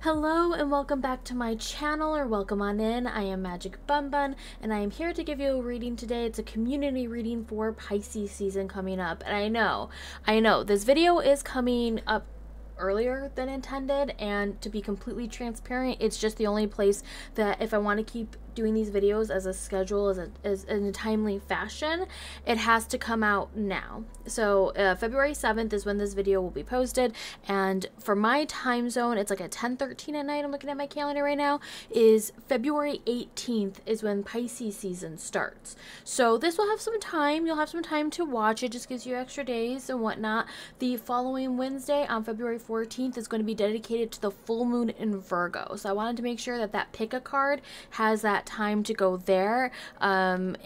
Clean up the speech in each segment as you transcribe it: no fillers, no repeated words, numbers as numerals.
Hello and welcome back to my channel, or welcome on in. I am Magic Bun and I am here to give you a reading today. It's a community reading for Pisces season coming up. And I know this video is coming up earlier than intended, and to be completely transparent, it's just the only place that if I want to keep doing these videos as a schedule, as in a timely fashion, it has to come out now. So February 7th is when this video will be posted, and for my time zone, it's like at 10:13 at night. I'm looking at my calendar right now. Is February 18th is when Pisces season starts. So this will have some time. You'll have some time to watch. It just gives you extra days and whatnot. The following Wednesday on February 14th is going to be dedicated to the full moon in Virgo. So I wanted to make sure that that pick a card has that time to go there, and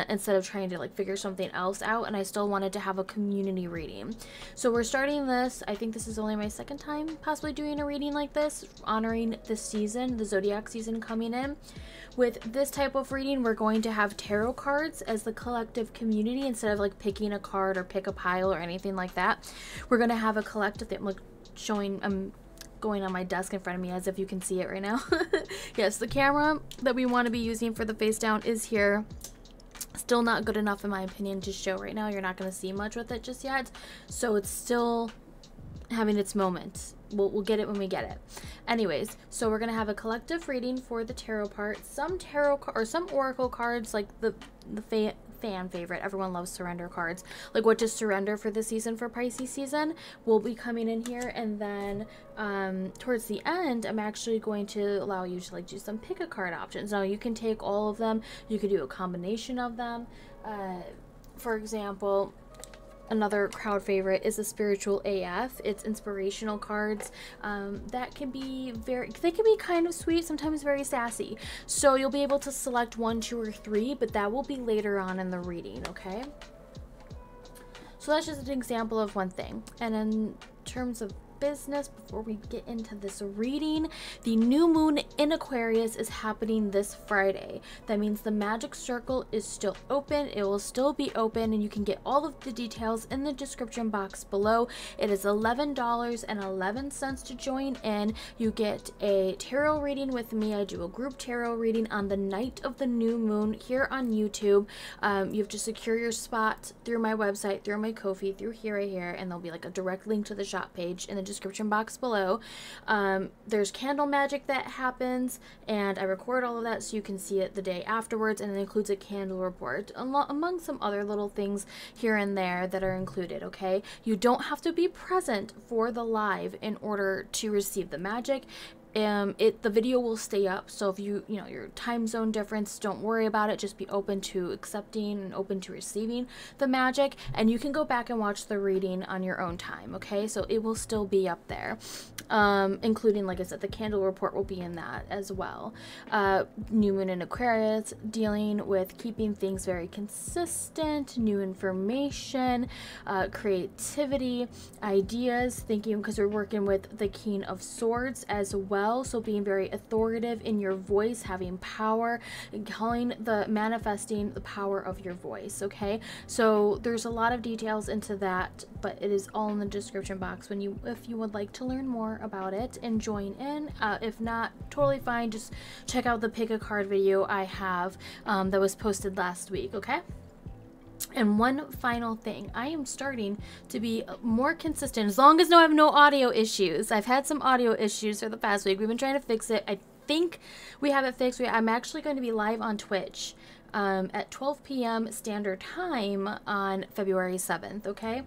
instead of trying to like figure something else out, and I still wanted to have a community reading. So we're starting this. I think this is only my second time possibly doing a reading like this, honoring this season, the zodiac season coming in. With this type of reading, we're going to have tarot cards as the collective community instead of like picking a card or pick a pile or anything like that. We're going to have a collective. I'm like showing, going on my desk in front of me as if you can see it right now. Yes, the camera that we want to be using for the face down is here. Still not good enough in my opinion to show right now. You're not going to see much with it just yet, so it's still having its moment. We'll get it when we get it. Anyways, so we're gonna have a collective reading for the tarot part. Some tarot or some oracle cards, like the fan favorite, everyone loves surrender cards, like what to surrender for the season, for Pisces season, will be coming in here. And then towards the end, I'm actually going to allow you to like do some pick a card options. Now you can take all of them, you could do a combination of them. For example, another crowd favorite is the Spiritual AF. It's inspirational cards that can be they can be kind of sweet, sometimes very sassy. So you'll be able to select 1, 2, or 3, but that will be later on in the reading, okay? So that's just an example of one thing. And in terms of business, before we get into this reading, the new moon in Aquarius is happening this Friday. That means the Magic Circle is still open. It will still be open, and you can get all of the details in the description box below. It is $11.11 to join in. You get a tarot reading with me. I do a group tarot reading on the night of the new moon here on YouTube. You have to secure your spot through my website, through my Ko-fi, through here, and there'll be like a direct link to the shop page in the description box below. There's candle magic that happens, and I record all of that so you can see it the day afterwards, and it includes a candle report among some other little things here and there that are included. Okay, you don't have to be present for the live in order to receive the magic. The video will stay up, so if you know your time zone difference, don't worry about it. Just be open to accepting and open to receiving the magic, and you can go back and watch the reading on your own time. Okay, so it will still be up there, including, like I said, the candle report will be in that as well. New moon in Aquarius, dealing with keeping things very consistent, new information, creativity, ideas, thinking, because we're working with the King of Swords as well. So being very authoritative in your voice, having power, manifesting the power of your voice. Okay, so there's a lot of details into that, but it is all in the description box if you would like to learn more about it and join in. If not, totally fine. Just check out the pick a card video I have that was posted last week. Okay. And one final thing, I am starting to be more consistent, as long as I have no audio issues. I've had some audio issues for the past week. We've been trying to fix it. I think we have it fixed. I'm actually going to be live on Twitch at 12 p.m. standard time on February 7th, okay?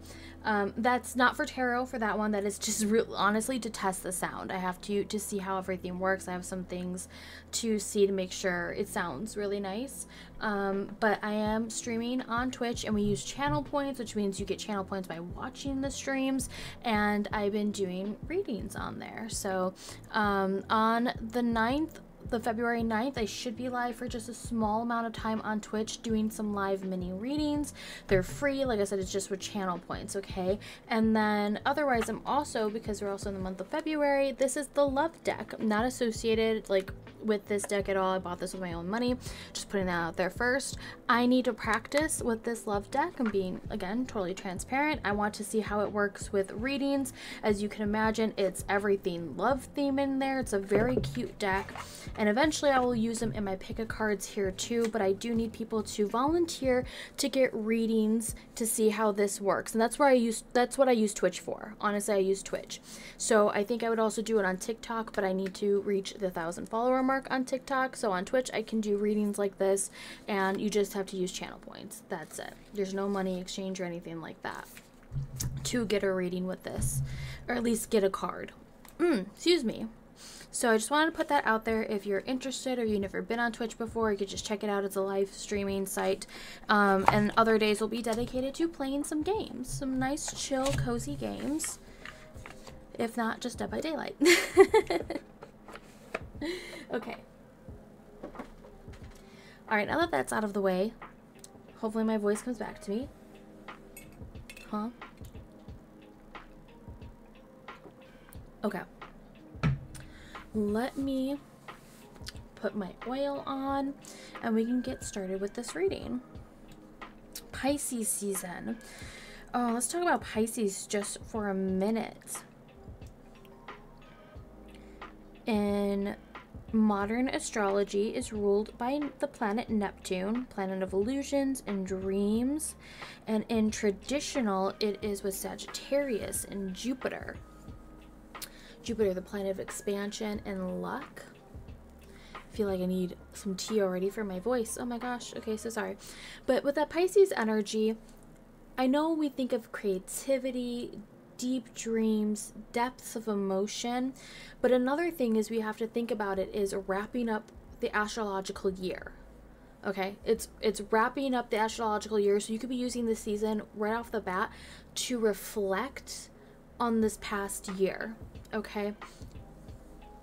That's not for tarot for that one. That is just honestly to test the sound. I have to see how everything works. I have some things to see to make sure it sounds really nice. But I am streaming on Twitch, and we use channel points, which means you get channel points by watching the streams, and I've been doing readings on there. So on the 9th, the February 9th, I should be live for just a small amount of time on Twitch doing some live mini readings. They're free. Like I said, it's just with channel points, okay? And then otherwise, I'm also, because we're also in the month of February, this is the love deck. I'm not associated like with this deck at all. I bought this with my own money, just putting that out there first. I need to practice with this love deck. I'm being, again, totally transparent. I want to see how it works with readings. As you can imagine, it's everything love theme in there. It's a very cute deck, and eventually I will use them in my pick a cards here too, but I do need people to volunteer to get readings to see how this works. And that's what I use Twitch for. Honestly, I use Twitch. So I think I would also do it on TikTok, but I need to reach the 1,000 follower mark on TikTok. So on Twitch, I can do readings like this, and you just have to use channel points. That's it. There's no money exchange or anything like that to get a reading with this, or at least get a card. Excuse me. So I just wanted to put that out there. If you're interested or you've never been on Twitch before, you could just check it out. It's a live streaming site. And other days will be dedicated to playing some games. Some nice, chill, cozy games. If not, just Dead by Daylight. Okay. Alright, now that that's out of the way, hopefully my voice comes back to me. Huh? Okay. Let me put my oil on and we can get started with this reading. Pisces season. Oh, let's talk about Pisces just for a minute. In modern astrology is ruled by the planet Neptune, planet of illusions and dreams, and in traditional it is with Sagittarius and Jupiter. Jupiter, the planet of expansion and luck. I feel like I need some tea already for my voice. Oh my gosh. Okay, so sorry. But with that Pisces energy, I know we think of creativity, deep dreams, depths of emotion, but another thing is we have to think about it is wrapping up the astrological year. Okay, it's wrapping up the astrological year, so you could be using this season right off the bat to reflect on this past year. Okay,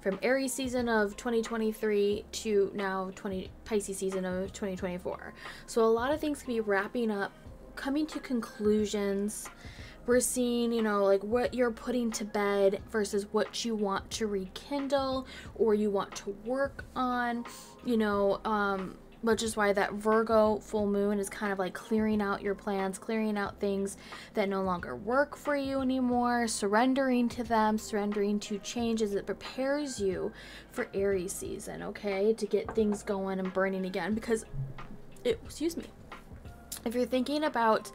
from Aries season of 2023 to now Pisces season of 2024. So a lot of things can be wrapping up, coming to conclusions. We're seeing, you know, like what you're putting to bed versus what you want to rekindle or you want to work on, you know, which is why that Virgo full moon is kind of like clearing out your plans, clearing out things that no longer work for you anymore, surrendering to them, surrendering to change as it prepares you for Aries season, okay? To get things going and burning again, because excuse me, if you're thinking about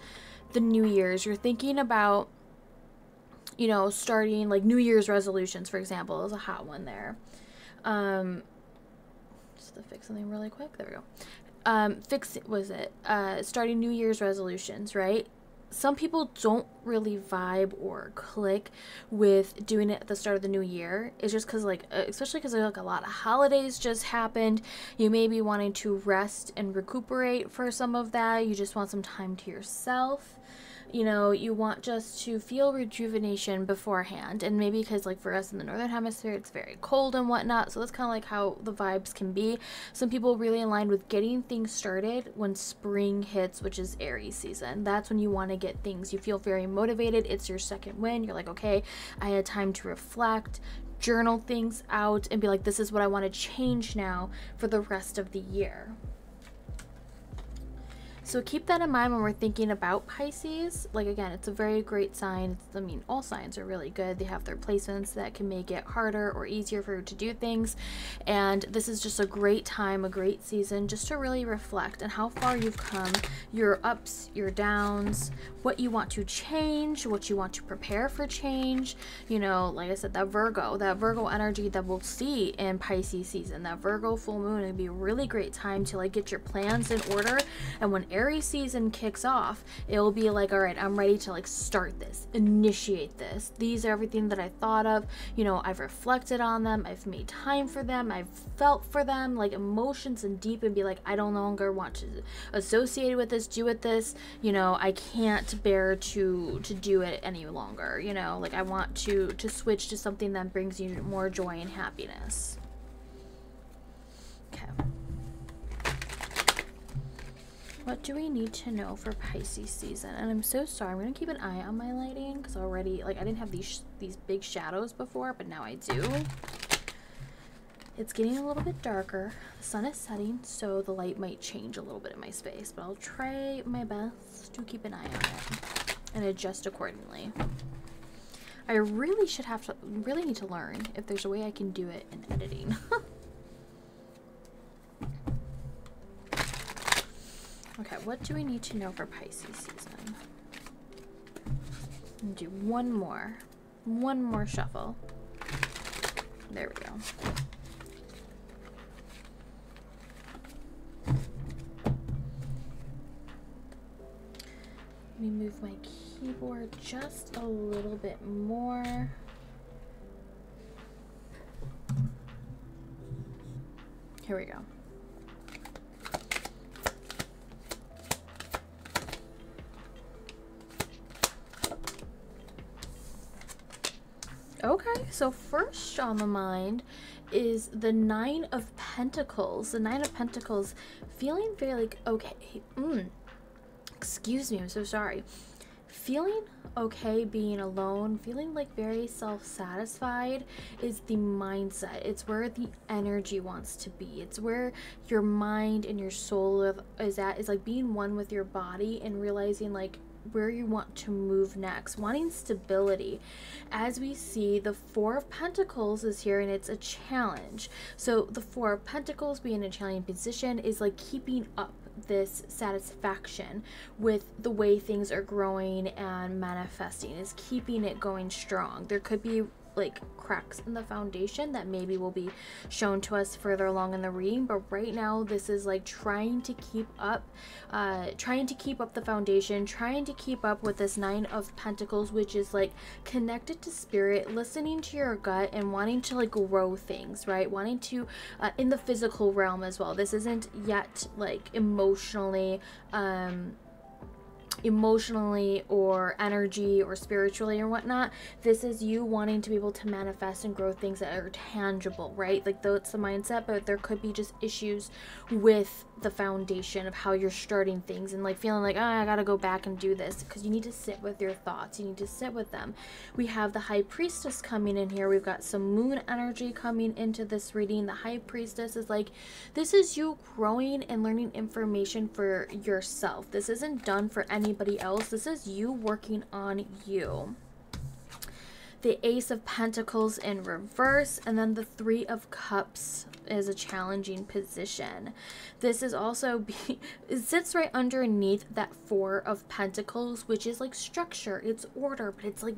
the New Year's, you're thinking about, you know, starting like New Year's resolutions, for example, is a hot one there. Just to fix something really quick. There we go. Starting New Year's resolutions, right? Some people don't really vibe or click with doing it at the start of the new year. It's just because, like, especially because like a lot of holidays just happened. You may be wanting to rest and recuperate for some of that. You just want some time to yourself. You know, you want just to feel rejuvenation beforehand. And maybe because, like, for us in the Northern Hemisphere, it's very cold and whatnot. So that's kind of like how the vibes can be. Some people really aligned with getting things started when spring hits, which is Aries season. That's when you want to get things. You feel very motivated. It's your second win. You're like, okay, I had time to reflect, journal things out, and be like, this is what I want to change now for the rest of the year. So keep that in mind when we're thinking about Pisces. Like, again, it's a very great sign. I mean, all signs are really good. They have their placements that can make it harder or easier for you to do things. And this is just a great time, a great season, just to really reflect on how far you've come, your ups, your downs, what you want to change, what you want to prepare for change. You know, like I said, that Virgo energy that we'll see in Pisces season, that Virgo full moon, it'd be a really great time to, like, get your plans in order. And when Aries season kicks off, it will be like, all right, I'm ready to, like, start this, initiate this. These are everything that I thought of. You know, I've reflected on them. I've made time for them. I've felt for them, like, emotions and deep, and be like, I no longer want to associate with this, do with this. You know, I can't bear to do it any longer. You know, like, I want to switch to something that brings you more joy and happiness. Okay. What do we need to know for Pisces season? And I'm so sorry, I'm going to keep an eye on my lighting, because already, like, I didn't have these big shadows before, but now I do. It's getting a little bit darker. The sun is setting, so the light might change a little bit in my space, but I'll try my best to keep an eye on it and adjust accordingly. I really need to learn if there's a way I can do it in editing. Okay, what do we need to know for Pisces season? And do one more shuffle. There we go. Let me move my keyboard just a little bit more. Here we go. Okay, so first on the mind is the Nine of Pentacles. The Nine of Pentacles, feeling very like, okay, excuse me, I'm so sorry. Feeling okay being alone, feeling like very self-satisfied is the mindset. It's where the energy wants to be. It's where your mind and your soul is at, is like being one with your body and realizing like where you want to move next, wanting stability. As we see, the Four of Pentacles is here and it's a challenge. So the Four of Pentacles being in a challenging position is like keeping up this satisfaction with the way things are growing and manifesting, is keeping it going strong. There could be like cracks in the foundation that maybe will be shown to us further along in the reading, but right now this is like trying to keep up the foundation, trying to keep up with this Nine of Pentacles, which is like connected to spirit, listening to your gut and wanting to like grow things, right? Wanting to in the physical realm as well. This isn't yet like emotionally or energy or spiritually or whatnot. This is you wanting to be able to manifest and grow things that are tangible, right? Like though it's the mindset, but there could be just issues with the foundation of how you're starting things and like feeling like, oh, I gotta go back and do this, because you need to sit with your thoughts. You need to sit with them. We have the High Priestess coming in here. We've got some moon energy coming into this reading. The High Priestess is like, this is you growing and learning information for yourself. This isn't done for anybody else. This is you working on you. The Ace of Pentacles in reverse, and then the Three of Cups is a challenging position. This is also it sits right underneath that Four of Pentacles, which is like structure, it's order, but it's like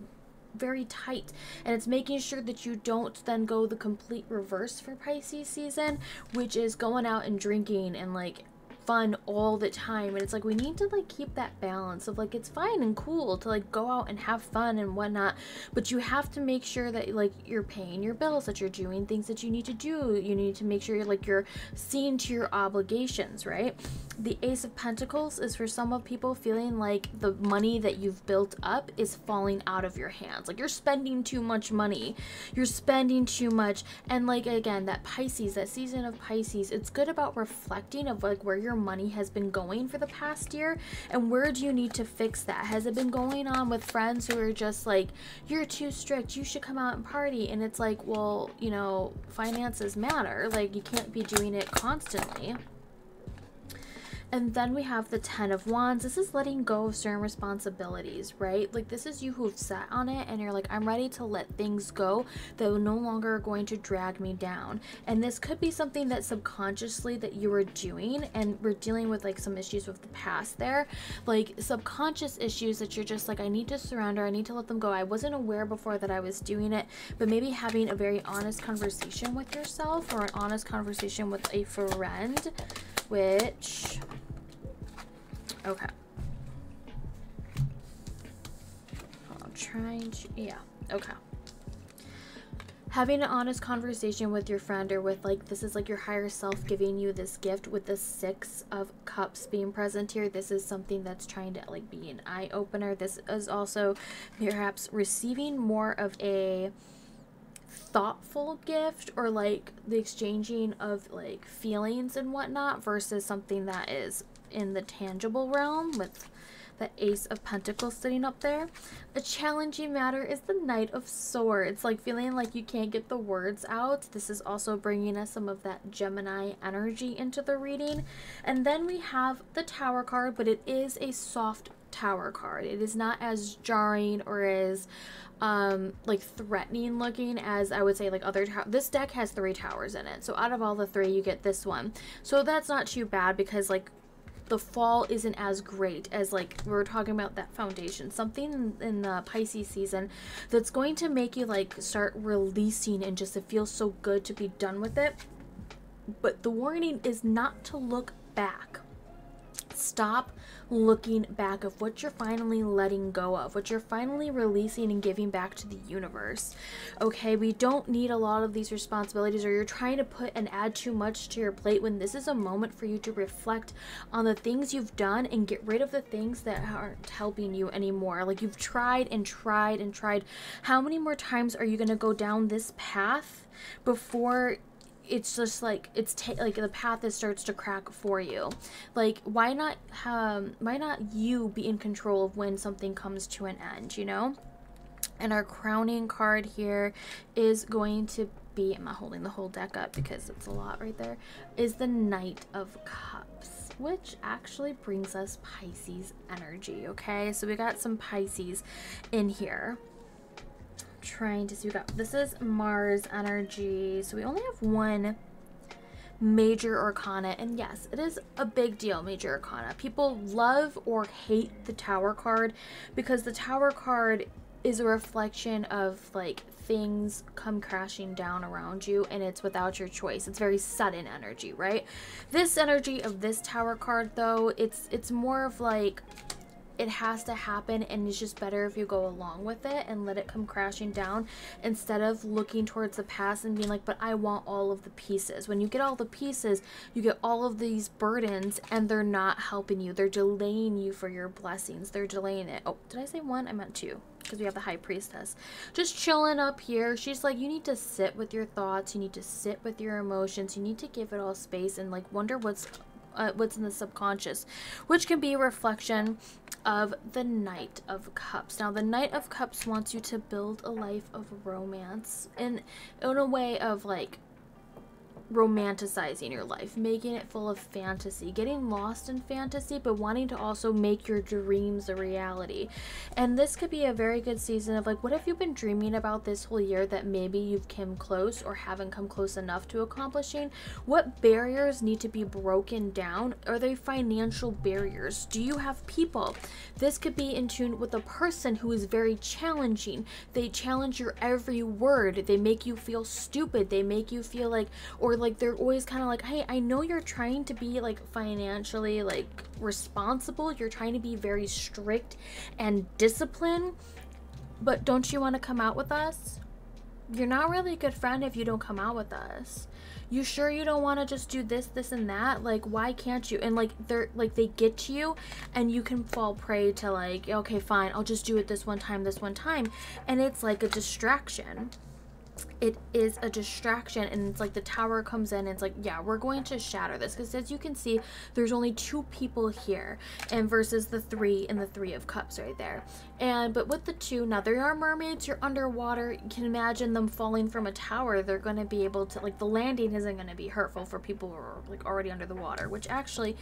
very tight, and it's making sure that you don't then go the complete reverse for Pisces season, which is going out and drinking and like fun all the time. And it's like we need to like keep that balance of like, it's fine and cool to like go out and have fun and whatnot, but you have to make sure that like you're paying your bills, that you're doing things that you need to do. You need to make sure you're seeing to your obligations, right? The Ace of Pentacles is for some of people feeling like the money that you've built up is falling out of your hands. Like you're spending too much money, you're spending too much. And like, again, that Pisces, that season of Pisces, it's good about reflecting of like where your money has been going for the past year and where do you need to fix that. Has it been going on with friends who are just like, you're too strict, you should come out and party? And it's like, well, you know, finances matter. Like you can't be doing it constantly. And then we have the Ten of Wands. This is letting go of certain responsibilities, right? Like this is you who've sat on it and you're like, I'm ready to let things go that are no longer going to drag me down. And this could be something that subconsciously that you were doing, and we're dealing with like some issues with the past there, like subconscious issues that you're just like, I need to surrender, I need to let them go. I wasn't aware before that I was doing it, but maybe having a very honest conversation with yourself or an honest conversation with a friend, which, okay, I'm trying to, yeah, okay. Having an honest conversation with your friend, or with like, this is like your higher self giving you this gift with the Six of Cups being present here. This is something that's trying to like be an eye opener. This is also perhaps receiving more of a thoughtful gift, or like the exchanging of like feelings and whatnot, versus something that is in the tangible realm with the Ace of Pentacles sitting up there. A challenging matter is the Knight of Swords, like feeling like you can't get the words out. This is also bringing us some of that Gemini energy into the reading. And then we have the Tower card, but it is a soft Tower card. It is not as jarring or as like threatening looking as I would say like other this deck has 3 towers in it, so out of all the 3 you get this one, so that's not too bad because like the fall isn't as great as like we were talking about that foundation, something in the Pisces season that's going to make you like start releasing and just it feels so good to be done with it. But the warning is not to look back. Stop looking back of what you're finally letting go of, what you're finally releasing and giving back to the universe. Okay, we don't need a lot of these responsibilities, or you're trying to put and add too much to your plate when this is a moment for you to reflect on the things you've done and get rid of the things that aren't helping you anymore. Like you've tried and tried and tried. How many more times are you going to go down this path before it's just like like the path that starts to crack for you? Like why not you be in control of when something comes to an end, you know? And our crowning card here is going to be, I'm not holding the whole deck up because it's a lot right there, is the Knight of Cups, which actually brings us Pisces energy. Okay, so we got some Pisces in here. Trying to see, we got, this is Mars energy, so we only have 1 major arcana, and yes, it is a big deal, major arcana. People love or hate the Tower card because the Tower card is a reflection of like things come crashing down around you and it's without your choice. It's very sudden energy, right? This energy of this Tower card though, it's more of like it has to happen, and it's just better if you go along with it and let it come crashing down instead of looking towards the past and being like, but I want all of the pieces. When you get all the pieces, you get all of these burdens and they're not helping you. They're delaying you for your blessings. They're delaying it. Oh, did I say 1? I meant 2 because we have the High Priestess just chilling up here. She's like, you need to sit with your thoughts. You need to sit with your emotions. You need to give it all space and like wonder what's in the subconscious, which can be a reflection of the Knight of Cups. Now, the Knight of Cups wants you to build a life of romance in a way of like romanticizing your life, making it full of fantasy, getting lost in fantasy, but wanting to also make your dreams a reality. And this could be a very good season of like, what have you been dreaming about this whole year that maybe you've come close or haven't come close enough to accomplishing? What barriers need to be broken down? Are they financial barriers? Do you have people? This could be in tune with a person who is very challenging. They challenge your every word. They make you feel stupid. They make you feel like, or like they're always kind of like, hey, I know you're trying to be like financially like responsible, you're trying to be very strict and disciplined, but don't you want to come out with us? You're not really a good friend if you don't come out with us. You sure you don't want to just do this, this, and that? Like, why can't you? And like they're like, they get to you and you can fall prey to like, okay, fine, I'll just do it this one time, and it's like a distraction. It is a distraction, and it's like the Tower comes in and it's like, yeah, we're going to shatter this, because as you can see, there's only 2 people here and versus the 3 and the 3 of Cups right there. And but with the 2, now there are mermaids, you're underwater, you can imagine them falling from a tower. They're going to be able to, like, the landing isn't going to be hurtful for people who are like already under the water, which actually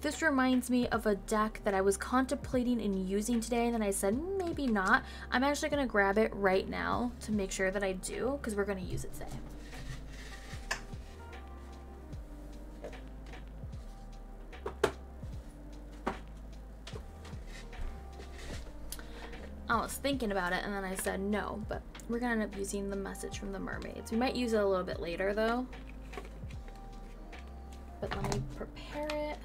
this reminds me of a deck that I was contemplating and using today, and then I said maybe not. I'm actually going to grab it right now to make sure that I do, because we're going to use it today. I was thinking about it and then I said no, but we're gonna end up using the message from the mermaids. We might use it a little bit later though, but let me prepare it.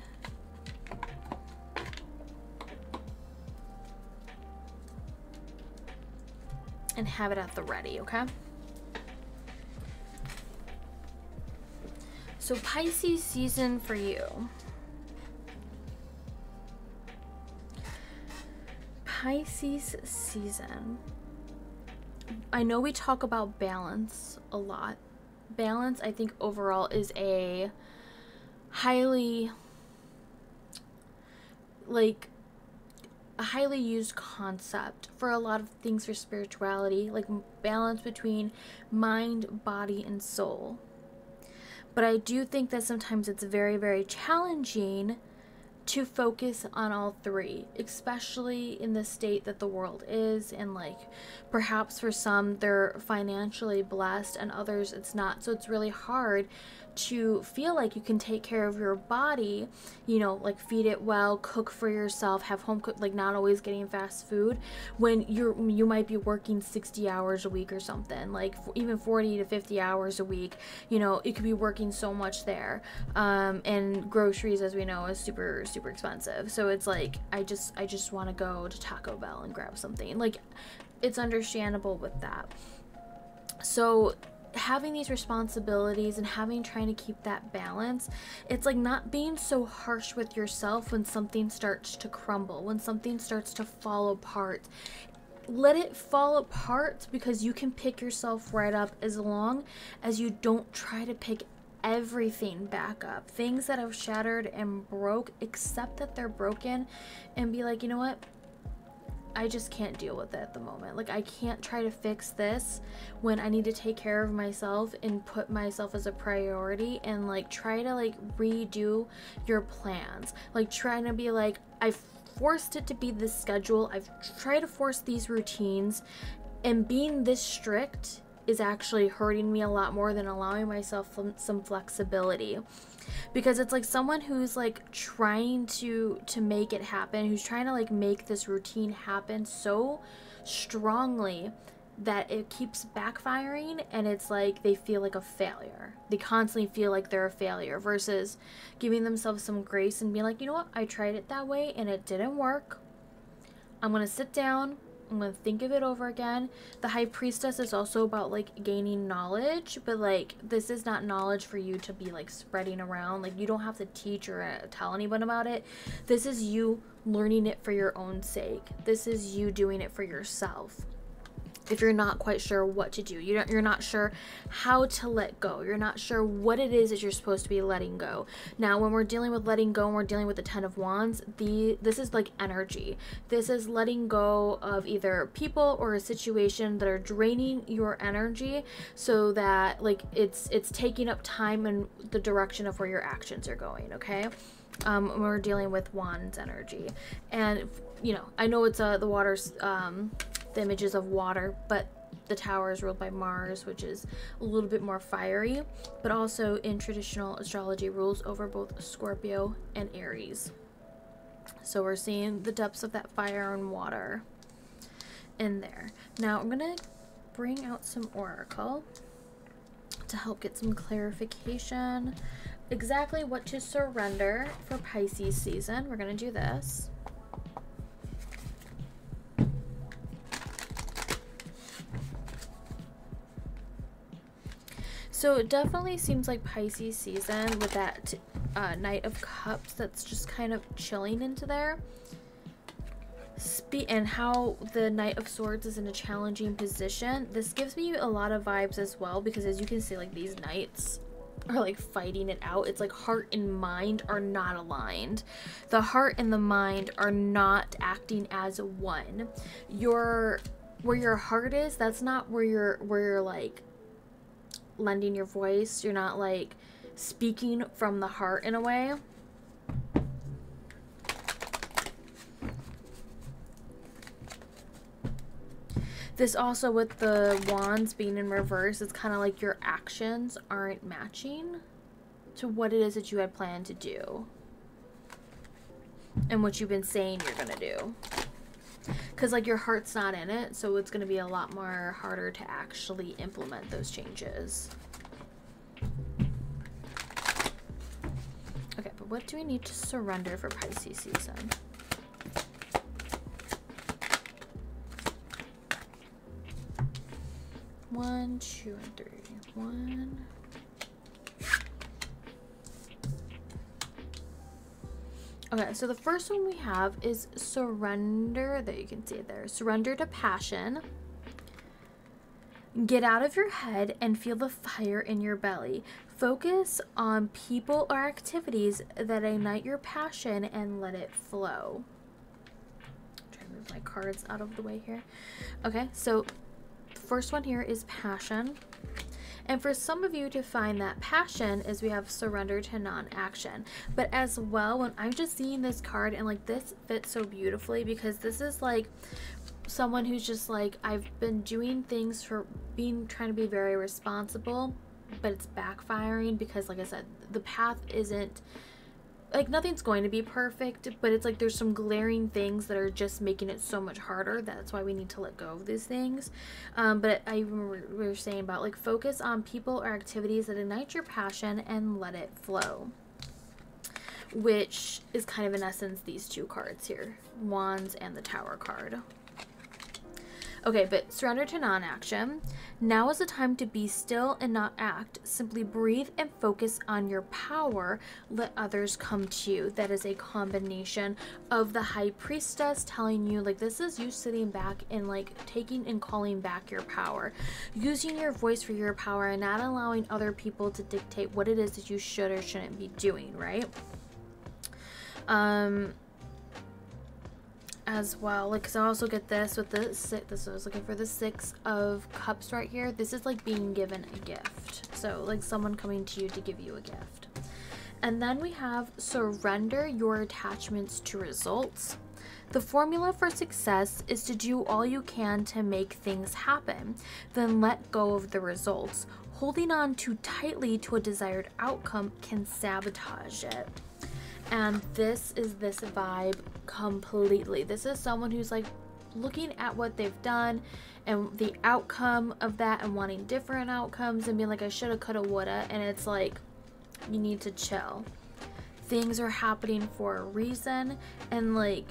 And have it at the ready, okay? So Pisces season for you. Pisces season. I know we talk about balance a lot. Balance, I think overall is a highly, like, a highly used concept for a lot of things for spirituality, like balance between mind, body, and soul. But I do think that sometimes it's very, very challenging to focus on all three, especially in the state that the world is, and like perhaps for some they're financially blessed and others it's not, so it's really hard to feel like you can take care of your body, you know, like feed it well, cook for yourself, have home cooked, like not always getting fast food when you might be working 60 hours a week or something, like even 40 to 50 hours a week, you know, it could be working so much there. And groceries, as we know, is super expensive, so it's like I just want to go to Taco Bell and grab something. Like, it's understandable with that. So having these responsibilities and trying to keep that balance, it's like not being so harsh with yourself when something starts to crumble, when something starts to fall apart. Let it fall apart, because you can pick yourself right up as long as you don't try to pick everything back up. Things that have shattered and broke, accept that they're broken and be like, you know what, I just can't deal with it at the moment. Like, I can't try to fix this when I need to take care of myself and put myself as a priority, and like try to like redo your plans. Like, trying to be like, I've forced it to be this schedule, I've tried to force these routines, and being this strict is actually hurting me a lot more than allowing myself some flexibility. Because it's like someone who's like trying to make it happen, who's trying to like make this routine happen so strongly that it keeps backfiring, and it's like they feel like a failure. They constantly feel like they're a failure, versus giving themselves some grace and being like, you know what, I tried it that way and it didn't work. I'm gonna sit down, I'm gonna think of it over again. The High Priestess is also about like gaining knowledge, but like this is not knowledge for you to be like spreading around. Like, you don't have to teach or tell anyone about it. This is you learning it for your own sake. This is you doing it for yourself. If you're not quite sure what to do, you're not sure how to let go, you're not sure what it is that you're supposed to be letting go. Now, when we're dealing with letting go and we're dealing with the Ten of Wands, this is like energy. This is letting go of either people or a situation that are draining your energy, so that like it's taking up time in the direction of where your actions are going, okay? When we're dealing with Wands energy. And you know, I know it's the water's the images of water, but the Tower is ruled by Mars, which is a little bit more fiery, but also in traditional astrology rules over both Scorpio and Aries. So we're seeing the depths of that fire and water in there. Now I'm gonna bring out some oracle to help get some clarification exactly what to surrender for Pisces season. We're gonna do this. So it definitely seems like Pisces season with that Knight of Cups that's just kind of chilling into there. And how the Knight of Swords is in a challenging position. This gives me a lot of vibes as well, because as you can see, like these knights are like fighting it out. It's like heart and mind are not aligned. The heart and the mind are not acting as one. Where your heart is, that's not where you're like lending your voice. You're not like speaking from the heart in a way. This also, with the wands being in reverse, it's kind of like your actions aren't matching to what it is that you had planned to do and what you've been saying you're gonna do. Because like your heart's not in it, so it's going to be a lot more harder to actually implement those changes. Okay, but what do we need to surrender for Pisces season? One, two, and three. One. Okay, so the first one we have is surrender. There, you can see it there. Surrender to passion. Get out of your head and feel the fire in your belly. Focus on people or activities that ignite your passion and let it flow. move my cards out of the way here. Okay, so the first one here is passion. And for some of you to find that passion is we have surrender to non-action. But as well, when I'm just seeing this card and like this fits so beautifully, because this is like someone who's just like, I've been doing things for trying to be very responsible, but it's backfiring because, like I said, the path isn't like, nothing's going to be perfect, but it's like there's some glaring things that are just making it so much harder. That's why we need to let go of these things. But I remember we were saying about like focus on people or activities that ignite your passion and let it flow, which is kind of in essence these two cards here, Wands and the Tower card. Okay, but surrender to non-action. Now is the time to be still and not act. Simply breathe and focus on your power. Let others come to you. That is a combination of the High Priestess telling you, like, this is you sitting back and like taking and calling back your power. Using your voice for your power and not allowing other people to dictate what it is that you should or shouldn't be doing, right? As well, like, because I also get this with the this I was looking for the Six of Cups right here. This is like being given a gift, so like someone coming to you to give you a gift. And then we have surrender your attachments to results. The formula for success is to do all you can to make things happen, then let go of the results. Holding on too tightly to a desired outcome can sabotage it. And this is this vibe completely. This is someone who's like looking at what they've done and the outcome of that and wanting different outcomes and being like, I shoulda, coulda, woulda. And it's like, you need to chill. Things are happening for a reason. And like,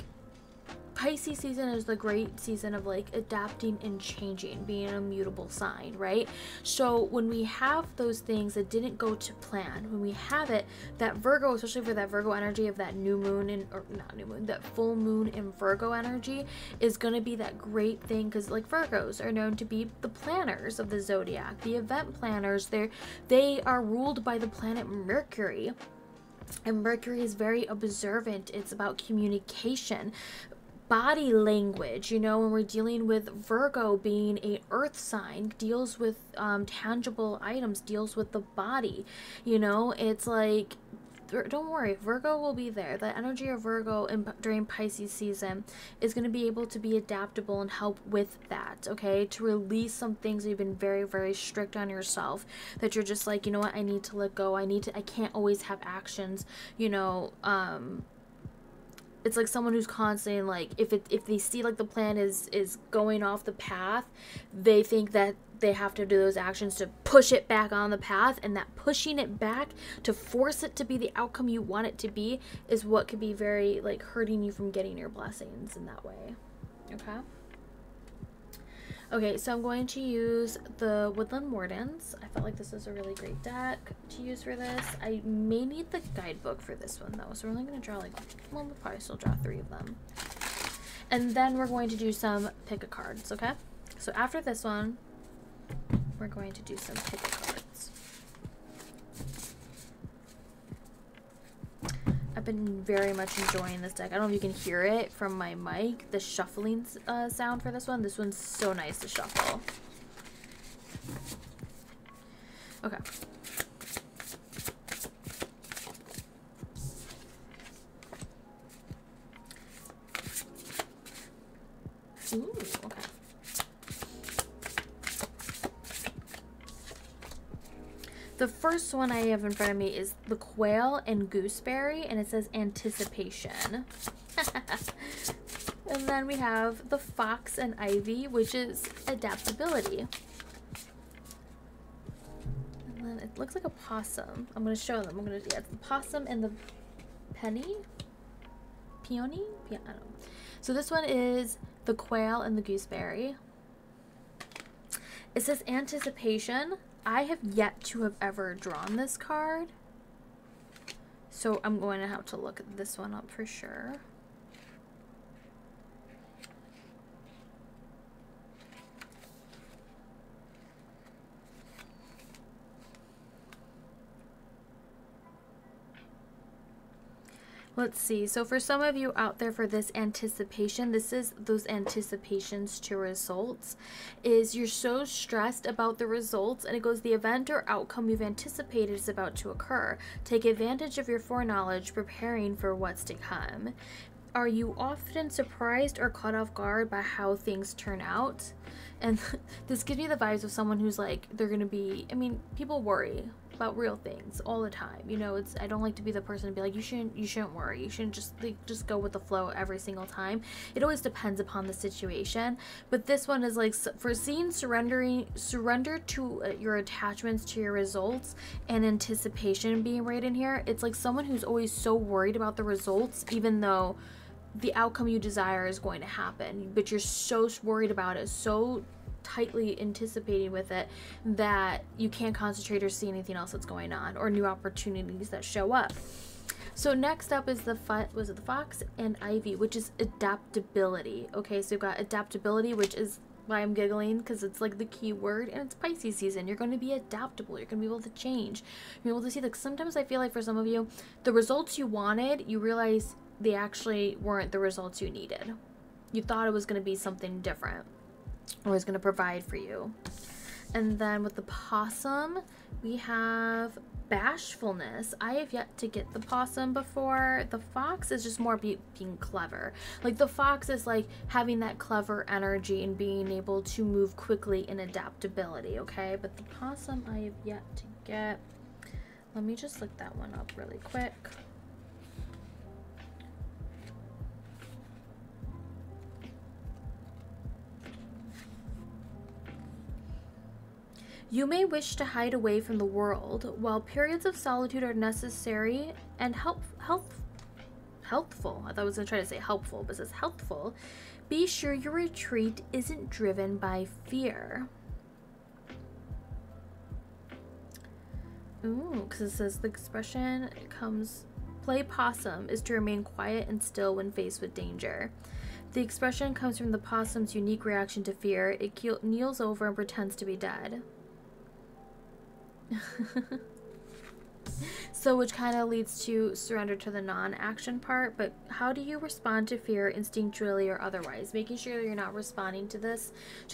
Pisces season is the great season of like adapting and changing, being a mutable sign, right? So when we have those things that didn't go to plan, when we have it, that Virgo, especially for that Virgo energy of that new moon or not new moon, that full moon in Virgo energy is going to be that great thing, because like Virgos are known to be the planners of the zodiac, the event planners. They are ruled by the planet Mercury, and Mercury is very observant. It's about communication, body language, you know, when we're dealing with Virgo being a earth sign, deals with tangible items, deals with the body, you know. It's like, don't worry, Virgo will be there. The energy of Virgo during Pisces season is going to be able to be adaptable and help with that, okay? To release some things that you've been very, very strict on yourself, that you're just like, you know what, I need to let go. I can't always have actions, you know. It's like someone who's constantly like, if they see like the plan is going off the path, they think that they have to do those actions to push it back on the path, and that pushing it back to force it to be the outcome you want it to be is what could be very like hurting you from getting your blessings in that way. Okay. Okay, so I'm going to use the Woodland Wardens. I felt like this is a really great deck to use for this. I may need the guidebook for this one though, so we're only going to draw like, well, we'll probably still draw 3 of them. And then we're going to do some pick-a-cards, okay? So after this one, we're going to do some pick-a-cards. I've been very much enjoying this deck. I don't know if you can hear it from my mic, the shuffling sound for this one. This one's so nice to shuffle. Okay. Ooh, okay. The first one I have in front of me is the Quail and Gooseberry, and it says anticipation. And then we have the Fox and Ivy, which is adaptability. And then it looks like a possum. I'm going to show them. It's the possum and the peony? I don't know. So this one is the Quail and the Gooseberry. It says anticipation. I have yet to have ever drawn this card, so I'm going to have to look this one up for sure. Let's see. So for some of you out there, for this anticipation, this is those anticipations to results, is you're so stressed about the results, and it goes, the event or outcome you've anticipated is about to occur. Take advantage of your foreknowledge, preparing for what's to come. Are you often surprised or caught off guard by how things turn out? And this gives me the vibes of someone who's like, they're going to be, I mean, people worry about real things all the time. You know, it's, I don't like to be the person to be like, you shouldn't worry. You shouldn't just go with the flow every single time. It always depends upon the situation. But this one is like, for seeing surrender to your attachments to your results and anticipation being right in here. It's like someone who's always so worried about the results, even though the outcome you desire is going to happen, but you're so worried about it, so tightly anticipating with it, that you can't concentrate or see anything else that's going on or new opportunities that show up. So next up is the fox and ivy, which is adaptability. Okay, so you've got adaptability, which is why I'm giggling, because it's like the key word, and it's Pisces season. You're going to be adaptable. You're going to be able to change. You're able to see, like, sometimes I feel like for some of you, the results you wanted, you realize they actually weren't the results you needed. You thought it was going to be something different, or was going to provide for you. And then with the possum, we have bashfulness. I have yet to get the possum before. The fox is just more being clever. Like, the fox is like having that clever energy and being able to move quickly in adaptability, okay? But the possum I have yet to get. Let me just look that one up really quick. You may wish to hide away from the world. While periods of solitude are necessary and healthful, I thought I was going to try to say helpful, but it says healthful, be sure your retreat isn't driven by fear. Ooh, because it says the expression comes, play possum is to remain quiet and still when faced with danger. The expression comes from the possum's unique reaction to fear. It kneels over and pretends to be dead. So, which kind of leads to surrender to the non-action part. But how do you respond to fear instinctually or otherwise? Making sure that you're not responding to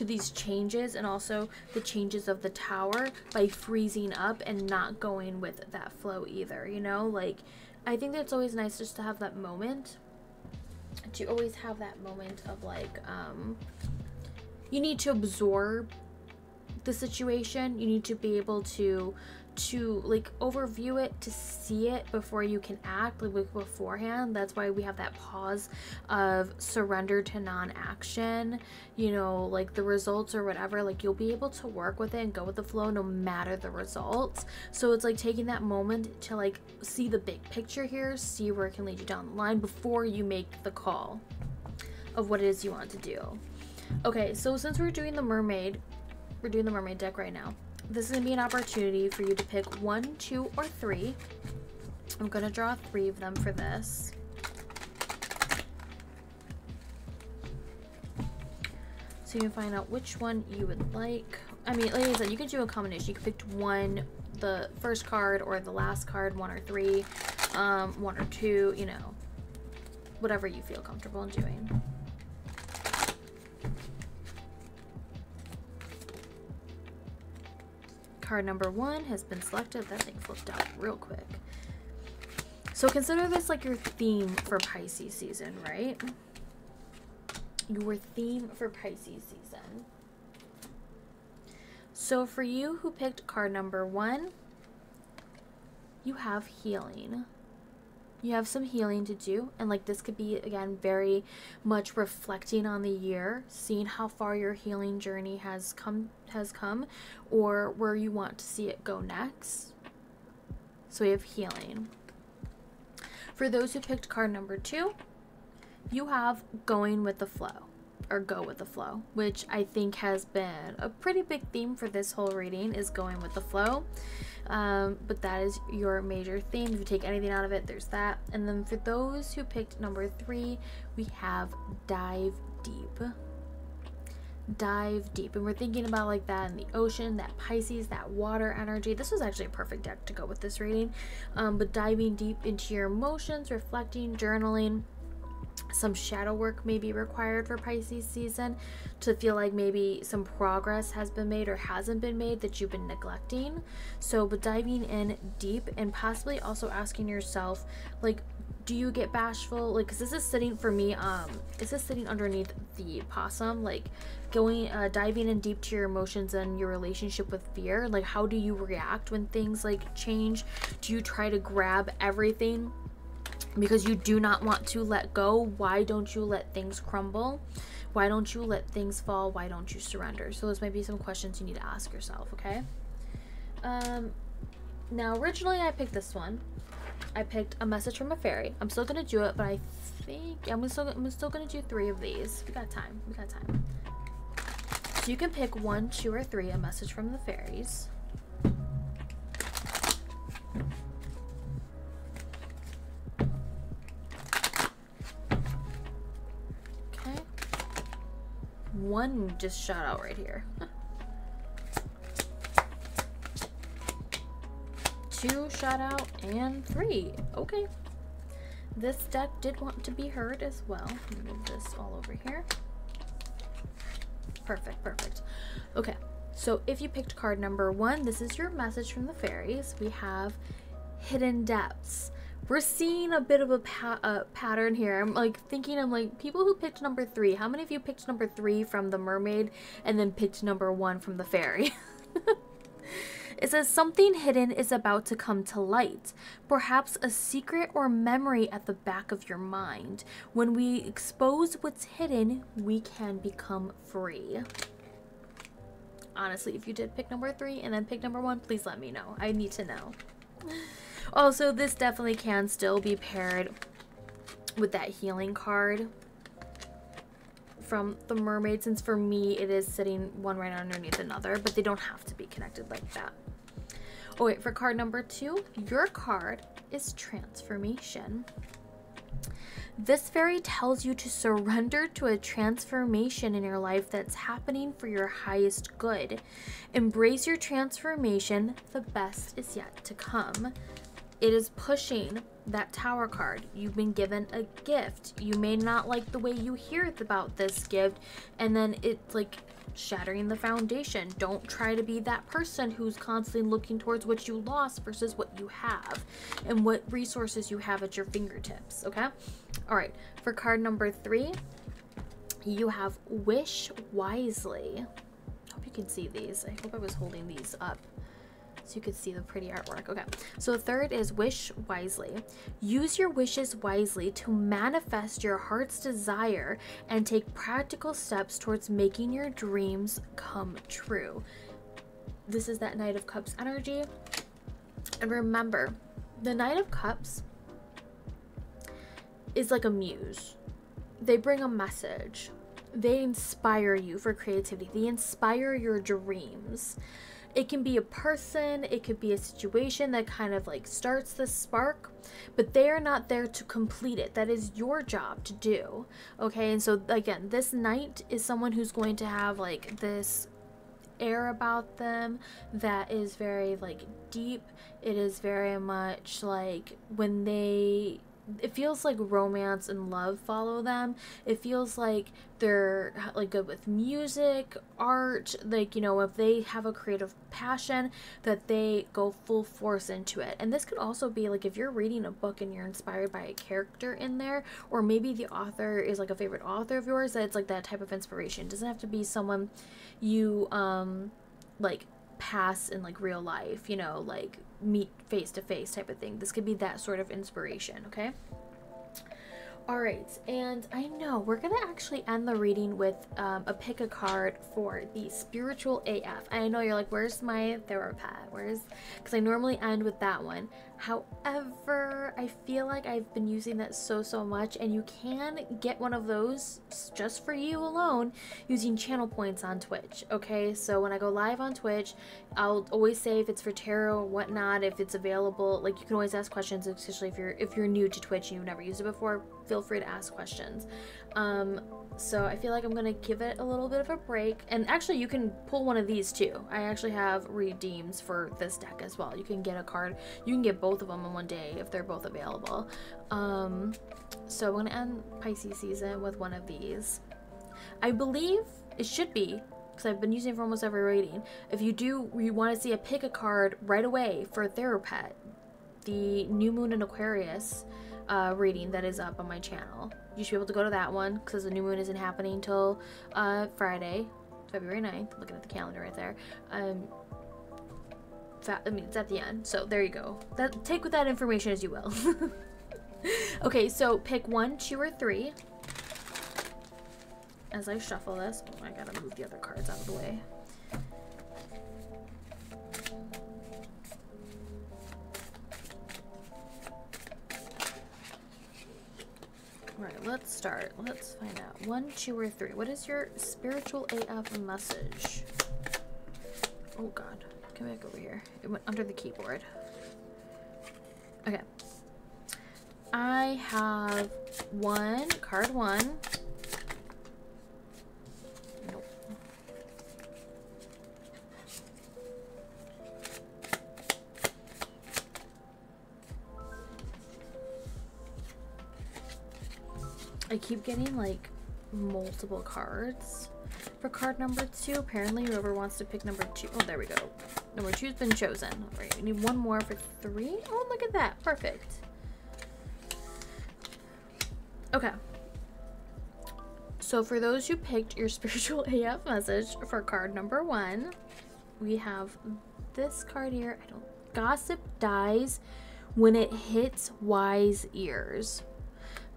these changes, and also the changes of the tower, by freezing up and not going with that flow either, you know? Like, I think that it's always nice just to have that moment, to always have that moment of like, you need to absorb the situation. You need to be able to like overview it, to see it before you can act, like beforehand. That's why we have that pause of surrender to non-action, you know, like the results or whatever, like you'll be able to work with it and go with the flow no matter the results. So it's like taking that moment to like see the big picture here, see where it can lead you down the line before you make the call of what it is you want to do. Okay, so since we're doing the mermaid deck right now, this is going to be an opportunity for you to pick 1, 2, or 3. I'm going to draw 3 of them for this. So you can find out which one you would like. I mean, like I said, you could do a combination. You could pick one, the first card or the last card, 1 or 3, 1 or 2, you know, whatever you feel comfortable in doing. Card number 1 has been selected. That thing flipped out real quick. So consider this like your theme for Pisces season, right? Your theme for Pisces season. So for you who picked card number 1, you have healing. You have some healing to do, and like this could be, again, very much reflecting on the year, seeing how far your healing journey has come, or where you want to see it go next. So we have healing. For those who picked card number 2, you have going with the flow, or go with the flow, which I think has been a pretty big theme for this whole reading, is going with the flow. But that is your major theme. If you take anything out of it, there's that. And then for those who picked number 3, we have dive deep. dive deep. And we're thinking about like that in the ocean, that Pisces, that water energy. This was actually a perfect deck to go with this reading. But diving deep into your emotions, reflecting, journaling. Some shadow work may be required for Pisces season to feel like maybe some progress has been made or hasn't been made that you've been neglecting. So, but diving in deep and possibly also asking yourself, like, do you get bashful? Like, 'cause this is sitting for me, this is sitting underneath the possum, like going, diving in deep to your emotions and your relationship with fear. Like, how do you react when things like change? Do you try to grab everything because you do not want to let go? Why don't you let things crumble? Why don't you let things fall? Why don't you surrender? So those might be some questions you need to ask yourself, okay? Now originally I picked this one. I picked a message from a fairy. I'm still gonna do it, but I think I'm still gonna do 3 of these. We got time. So you can pick 1, 2, or 3, a message from the fairies. Okay. 1 just shot out right here. 2 shot out, and 3. Okay. This deck did want to be heard as well. Let me move this all over here. Perfect. Okay, so if you picked card number 1, this is your message from the fairies. We have hidden depths. We're seeing a bit of a pattern here. I'm like, people who picked number 3, how many of you picked number 3 from the mermaid and then picked number 1 from the fairy? It says something hidden is about to come to light, perhaps a secret or memory at the back of your mind. When we expose what's hidden, we can become free. Honestly, if you did pick number 3 and then pick number 1, please let me know. I need to know. Also, this definitely can still be paired with that healing card from the mermaid, since for me it is sitting one right underneath another, but they don't have to be connected like that. Oh wait, for card number 2, your card is transformation. This fairy tells you to surrender to a transformation in your life that's happening for your highest good. Embrace your transformation, the best is yet to come. It is pushing that Tower card. You've been given a gift. You may not like the way you hear about this gift, and then it's like shattering the foundation. Don't try to be that person who's constantly looking towards what you lost versus what you have and what resources you have at your fingertips, okay? All right, for card number 3, you have wish wisely. Hope you can see these. I hope I was holding these up so you could see the pretty artwork. Okay, so 3rd is wish wisely. Use your wishes wisely to manifest your heart's desire and take practical steps towards making your dreams come true. This is that Knight of Cups energy. And remember, the Knight of Cups is like a muse. They bring a message. They inspire you for creativity. They inspire your dreams. It can be a person, it could be a situation that kind of like starts the spark, but they are not there to complete it. That is your job to do, okay? And so again, this knight is someone who's going to have like this air about them that is very like deep. It is very much like when it feels like romance and love follow them. It feels like they're like good with music, art, like, you know, if they have a creative passion, that they go full force into it. And this could also be like if you're reading a book and you're inspired by a character in there, or maybe the author is like a favorite author of yours, that it's like that type of inspiration. It doesn't have to be someone you like pass in like real life, you know, like meet face to face type of thing. This could be that sort of inspiration, okay? All right, and I know we're gonna actually end the reading with a pick a card for the spiritual AF. I know you're like, where's my Theropath? Because I normally end with that one. However, I feel like I've been using that so much, and you can get one of those just for you alone using channel points on Twitch, okay? So when I go live on Twitch, I'll always say if it's for tarot or whatnot, if it's available. Like, you can always ask questions, especially if you're new to Twitch and you've never used it before. feel free to ask questions. So I feel like I'm gonna give it a little bit of a break. And actually, you can pull one of these too. I actually have redeems for this deck as well. You can get a card. You can get both of them in one day if they're both available. So I'm gonna end Pisces season with one of these. I believe it should be, because I've been using it for almost every reading. If you want to see a pick a card right away for Therapet, the new moon in Aquarius reading that is up on my channel. You should be able to go to that one because the new moon isn't happening until Friday, February 9th. Looking at the calendar right there. I mean, it's at the end. So there you go. Take with that information as you will. Okay, so pick 1, 2, or 3. As I shuffle this, oh, I gotta move the other cards out of the way. Alright, let's start. Let's find out. 1, 2, or 3. What is your spiritual AF message? Oh god. Come back over here. It went under the keyboard. Okay. I have card 1. Nope. I keep getting like multiple cards for card number 2. Apparently whoever wants to pick number 2. Oh, there we go. Number 2's been chosen. All right, we need one more for 3. Oh, look at that. Perfect. Okay. So for those who picked your spiritual AF message for card number 1, we have this card here. Gossip dies when it hits wise ears.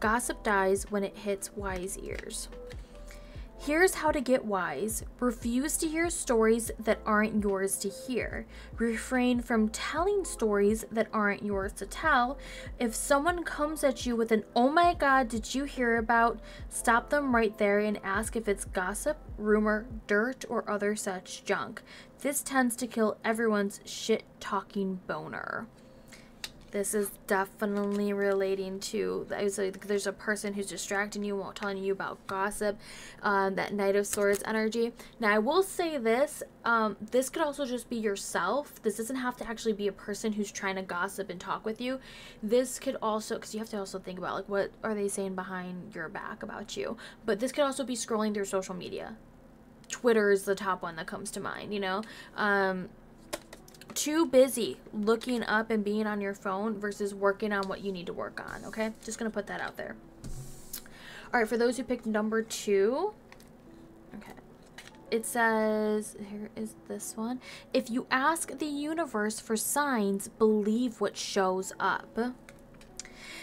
Gossip dies when it hits wise ears. Here's how to get wise. Refuse to hear stories that aren't yours to hear. Refrain from telling stories that aren't yours to tell. If someone comes at you with an "oh my god, did you hear about?" stop them right there and ask if it's gossip, rumor, dirt, or other such junk. This tends to kill everyone's shit-talking boner. This is definitely relating to, there's a person who's distracting you, telling you about gossip, that Knight of Swords energy. Now, I will say this, this could also just be yourself. This doesn't have to actually be a person who's trying to gossip and talk with you. This could also, because you have to also think about, like, what are they saying behind your back about you? But this could also be scrolling through social media. Twitter is the top one that comes to mind, you know? Too busy looking up and being on your phone versus working on what you need to work on, okay? Just gonna put that out there. All right, for those who picked number 2, okay, it says, here is this one. If you ask the universe for signs, believe what shows up.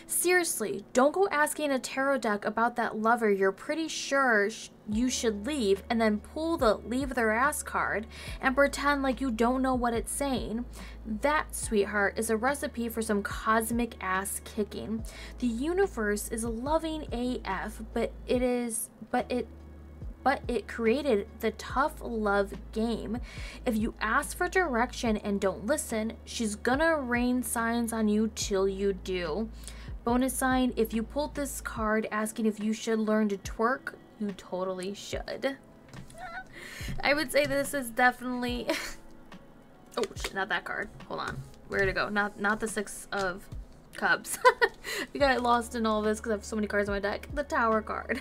Seriously, don't go asking a tarot deck about that lover you're pretty sure you should leave and then pull the leave their ass card and pretend like you don't know what it's saying. That, sweetheart, is a recipe for some cosmic ass kicking. The universe is loving AF, but it created the tough love game. If you ask for direction and don't listen, she's gonna rain signs on you till you do. Bonus sign, if you pulled this card asking if you should learn to twerk, you totally should. I would say this is definitely... oh, shit, not that card. Hold on. Where'd it go? Not the 6 of Cups. We got lost in all this because I have so many cards on my deck. The Tower card.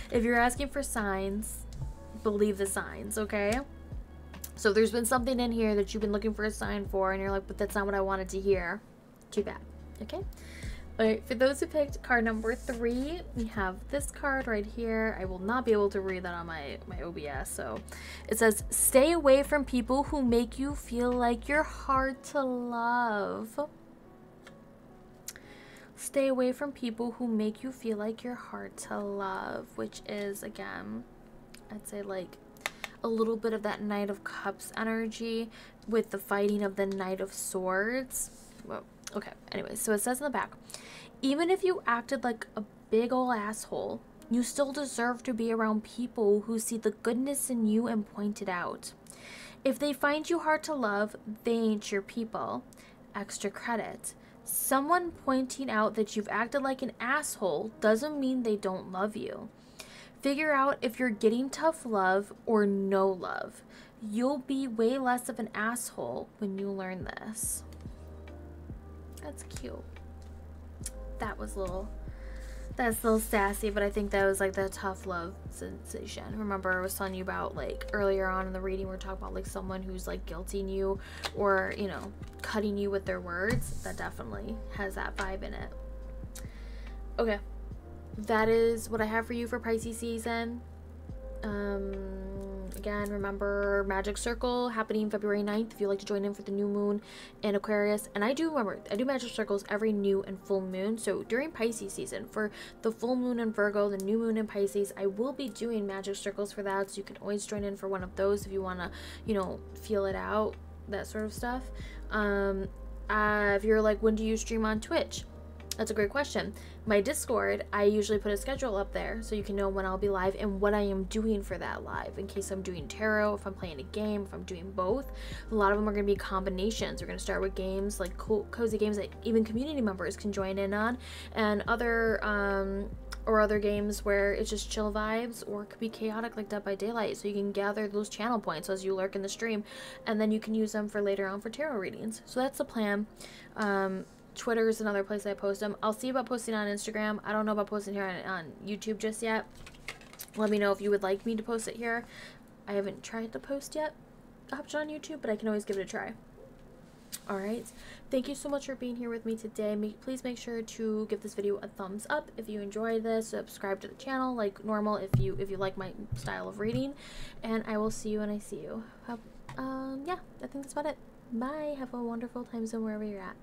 If you're asking for signs, believe the signs, okay? So there's been something in here that you've been looking for a sign for, and you're like, but that's not what I wanted to hear. Too bad. Okay. All right, for those who picked card number 3, we have this card right here. I will not be able to read that on my OBS. So it says, stay away from people who make you feel like you're hard to love. Stay away from people who make you feel like you're hard to love, which is, again, I'd say like a little bit of that Knight of Cups energy with the fighting of the Knight of Swords. Whoa. Okay, anyway, so it says in the back, even if you acted like a big ol' asshole, you still deserve to be around people who see the goodness in you and point it out. If they find you hard to love, they ain't your people. Extra credit. Someone pointing out that you've acted like an asshole doesn't mean they don't love you. Figure out if you're getting tough love or no love. You'll be way less of an asshole when you learn this. That's cute. That's a little sassy, but I think that was like the tough love sensation. Remember I was telling you about, like, earlier on in the reading, we were talking about like someone who's like guilting you or, you know, cutting you with their words. That definitely has that vibe in it. Okay, that is what I have for you for Pisces season. Again, remember Magic Circle happening February 9th if you'd like to join in for the new moon in Aquarius. And I do Magic Circles every new and full moon. So during Pisces season, for the full moon in Virgo, the new moon in Pisces, I will be doing Magic Circles for that. So you can always join in for one of those if you want to, you know, feel it out, that sort of stuff. If you're like, when do you stream on Twitch? That's a great question. My Discord, I usually put a schedule up there so you can know when I'll be live and what I am doing for that live, in case I'm doing tarot, if I'm playing a game, if I'm doing both. A lot of them are going to be combinations. We're going to start with games like cozy games that even community members can join in on, and other games where it's just chill vibes, or it could be chaotic like Dead by Daylight, so you can gather those channel points as you lurk in the stream, and then you can use them for later on for tarot readings. So that's the plan. Twitter is another place I post them. I'll see about posting on Instagram. I don't know about posting here on YouTube just yet. Let me know if you would like me to post it here. I haven't tried to post yet option on YouTube, but I can always give it a try. Alright, thank you so much for being here with me today. Please make sure to give this video a thumbs up if you enjoyed this. Subscribe to the channel like normal if you like my style of reading. And I will see you when I see you. Yeah, I think that's about it. Bye. Have a wonderful time zone wherever you're at.